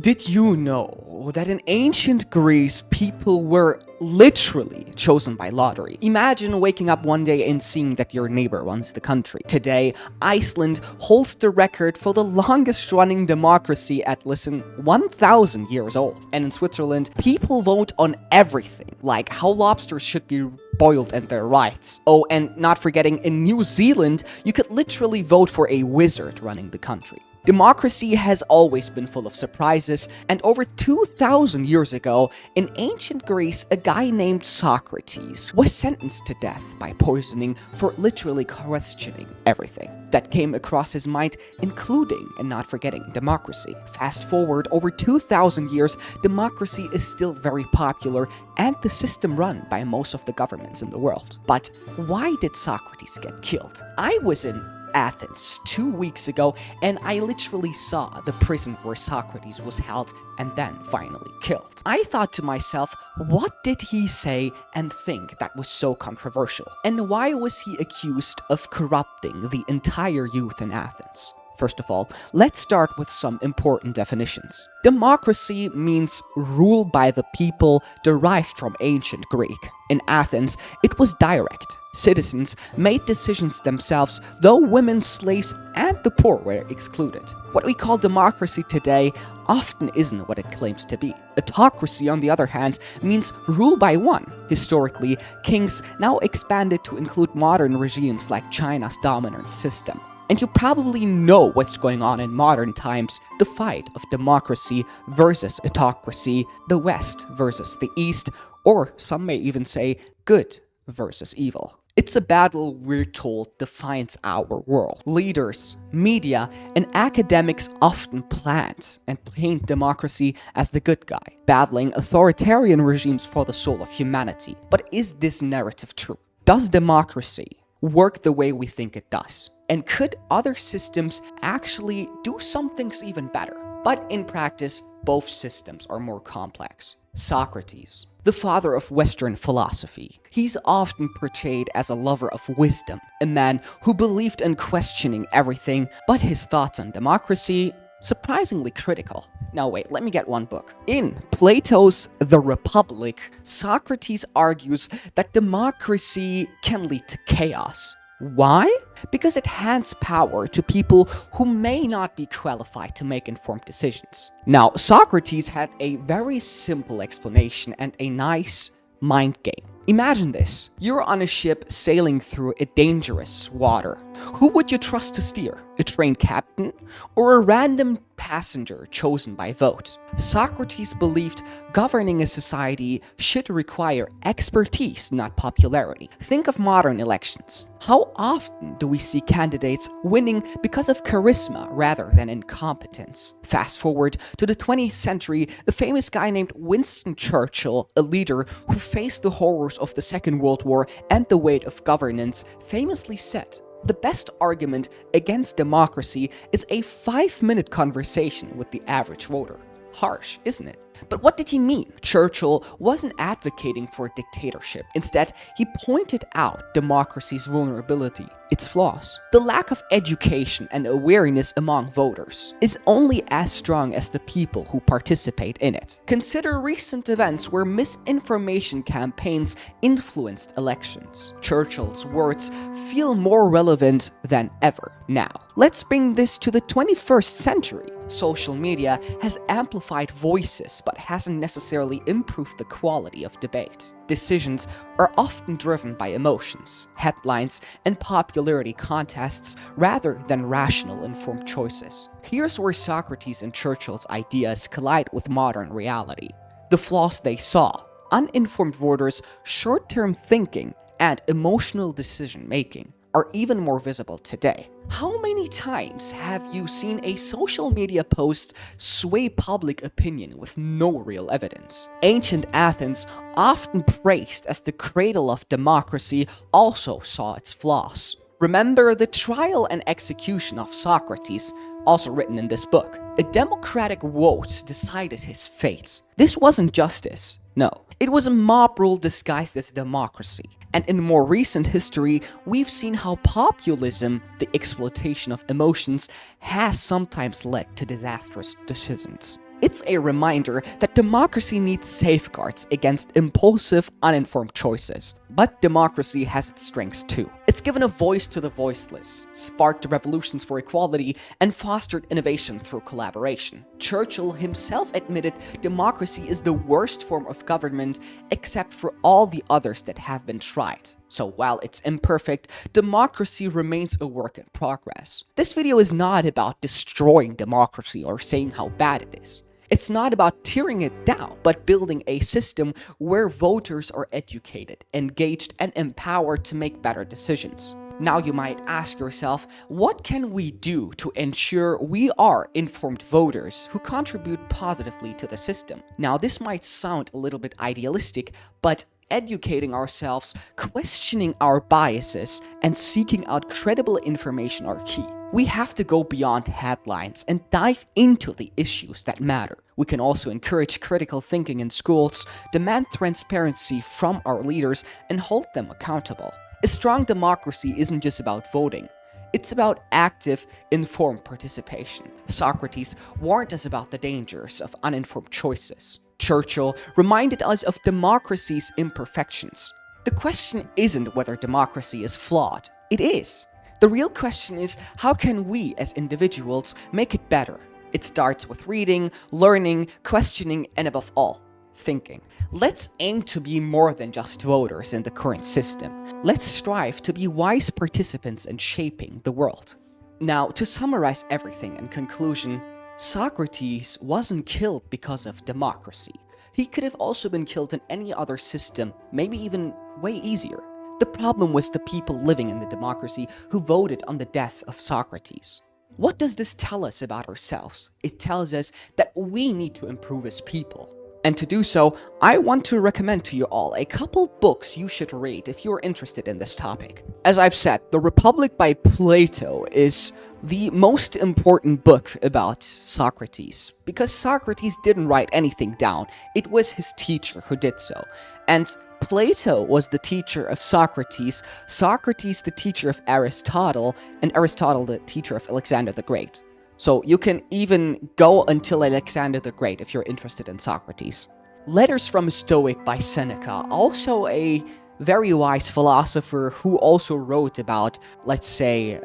Did you know that in ancient Greece, people were literally chosen by lottery? Imagine waking up one day and seeing that your neighbor runs the country. Today, Iceland holds the record for the longest running democracy at, listen, 1,000 years old. And in Switzerland, people vote on everything, like how lobsters should be boiled and their rights. Oh, and not forgetting, in New Zealand, you could literally vote for a wizard running the country. Democracy has always been full of surprises, and over 2,000 years ago, in ancient Greece, a guy named Socrates was sentenced to death by poisoning for literally questioning everything that came across his mind, including, and not forgetting, democracy. Fast forward over 2,000 years, democracy is still very popular and the system run by most of the governments in the world. But why did Socrates get killed? I was in Athens 2 weeks ago, and I literally saw the prison where Socrates was held and then finally killed. I thought to myself, what did he say and think that was so controversial? And why was he accused of corrupting the entire youth in Athens? First of all, let's start with some important definitions. Democracy means rule by the people, derived from ancient Greek. In Athens, it was direct. Citizens made decisions themselves, though women, slaves, and the poor were excluded. What we call democracy today often isn't what it claims to be. Autocracy, on the other hand, means rule by one. Historically, kings now expanded to include modern regimes like China's dominant system. And you probably know what's going on in modern times, the fight of democracy versus autocracy, the West versus the East, or some may even say good versus evil. It's a battle we're told defines our world. Leaders, media, and academics often plant and paint democracy as the good guy, battling authoritarian regimes for the soul of humanity. But is this narrative true? Does democracy work the way we think it does? And could other systems actually do some things even better? But in practice, both systems are more complex. Socrates, the father of Western philosophy, he's often portrayed as a lover of wisdom, a man who believed in questioning everything, but his thoughts on democracy, surprisingly critical. Now wait, let me get one book. In Plato's The Republic, Socrates argues that democracy can lead to chaos. Why? Because it hands power to people who may not be qualified to make informed decisions. Now, Socrates had a very simple explanation and a nice mind game. Imagine this. You're on a ship sailing through a dangerous water. Who would you trust to steer? A trained captain or a random passenger chosen by vote? Socrates believed governing a society should require expertise, not popularity. Think of modern elections. How often do we see candidates winning because of charisma rather than incompetence? Fast forward to the 20th century, a famous guy named Winston Churchill, a leader who faced the horrors of the Second World War and the weight of governance, famously said, "The best argument against democracy is a 5-minute conversation with the average voter." Harsh, isn't it? But what did he mean? Churchill wasn't advocating for dictatorship. Instead, he pointed out democracy's vulnerability, its flaws. The lack of education and awareness among voters is only as strong as the people who participate in it. Consider recent events where misinformation campaigns influenced elections. Churchill's words feel more relevant than ever now. Let's bring this to the 21st century. Social media has amplified voices but hasn't necessarily improved the quality of debate. Decisions are often driven by emotions, headlines, and popularity contests rather than rational, informed choices. Here's where Socrates and Churchill's ideas collide with modern reality. The flaws they saw: uninformed voters, short-term thinking, and emotional decision-making are even more visible today. How many times have you seen a social media post sway public opinion with no real evidence? Ancient Athens, often praised as the cradle of democracy, also saw its flaws. Remember the trial and execution of Socrates, also written in this book. A democratic vote decided his fate. This wasn't justice. No, it was a mob rule disguised as democracy. And in more recent history, we've seen how populism, the exploitation of emotions, has sometimes led to disastrous decisions. It's a reminder that democracy needs safeguards against impulsive, uninformed choices. But democracy has its strengths too. It's given a voice to the voiceless, sparked revolutions for equality, and fostered innovation through collaboration. Churchill himself admitted democracy is the worst form of government except for all the others that have been tried. So while it's imperfect, democracy remains a work in progress. This video is not about destroying democracy or saying how bad it is. It's not about tearing it down, but building a system where voters are educated, engaged, and empowered to make better decisions. Now you might ask yourself, what can we do to ensure we are informed voters who contribute positively to the system? Now this might sound a little bit idealistic, but educating ourselves, questioning our biases, and seeking out credible information are key. We have to go beyond headlines and dive into the issues that matter. We can also encourage critical thinking in schools, demand transparency from our leaders, and hold them accountable. A strong democracy isn't just about voting. It's about active, informed participation. Socrates warned us about the dangers of uninformed choices. Churchill reminded us of democracy's imperfections. The question isn't whether democracy is flawed. It is. The real question is, how can we as individuals make it better? It starts with reading, learning, questioning, and above all, thinking. Let's aim to be more than just voters in the current system. Let's strive to be wise participants in shaping the world. Now, to summarize everything in conclusion, Socrates wasn't killed because of democracy. He could have also been killed in any other system, maybe even way easier. The problem was the people living in the democracy who voted on the death of Socrates. What does this tell us about ourselves? It tells us that we need to improve as people. And to do so, I want to recommend to you all a couple books you should read if you're interested in this topic. As I've said, The Republic by Plato is the most important book about Socrates, because Socrates didn't write anything down. It was his teacher who did so. And Plato was the teacher of Socrates, Socrates the teacher of Aristotle, and Aristotle the teacher of Alexander the Great. So you can even go until Alexander the Great if you're interested in Socrates. Letters from a Stoic by Seneca, also a very wise philosopher who also wrote about, let's say,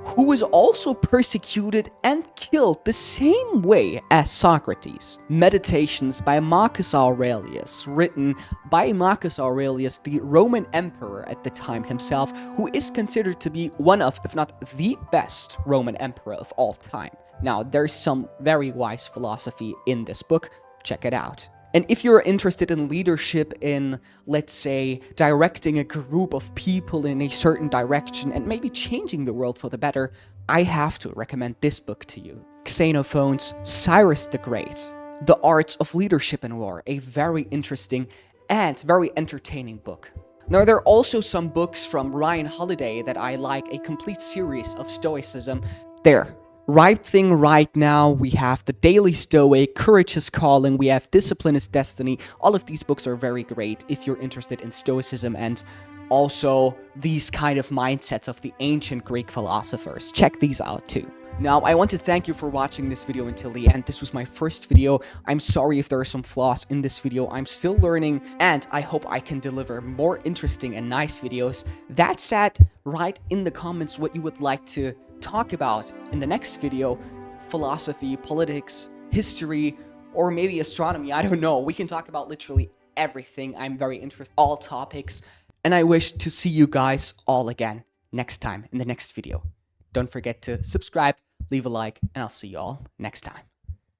who was also persecuted and killed the same way as Socrates. Meditations by Marcus Aurelius, written by Marcus Aurelius, the Roman emperor at the time himself, who is considered to be one of, if not the best Roman emperor of all time. Now, there's some very wise philosophy in this book. Check it out. And if you're interested in leadership, in, let's say, directing a group of people in a certain direction and maybe changing the world for the better, I have to recommend this book to you. Xenophon's Cyrus the Great, The Arts of Leadership in War, a very interesting and very entertaining book. Now, there are also some books from Ryan Holiday that I like, a complete series of Stoicism. There. Right Thing, Right Now, we have The Daily Stoic, Courage is Calling, we have Discipline is Destiny. All of these books are very great if you're interested in Stoicism and also these kind of mindsets of the ancient Greek philosophers. Check these out too. Now, I want to thank you for watching this video until the end. This was my first video. I'm sorry if there are some flaws in this video. I'm still learning, and I hope I can deliver more interesting and nice videos. That said, write in the comments what you would like to talk about in the next video. Philosophy, politics, history, or maybe astronomy. I don't know. We can talk about literally everything. I'm very interested in all topics. And I wish to see you guys all again next time in the next video. Don't forget to subscribe, leave a like, and I'll see you all next time.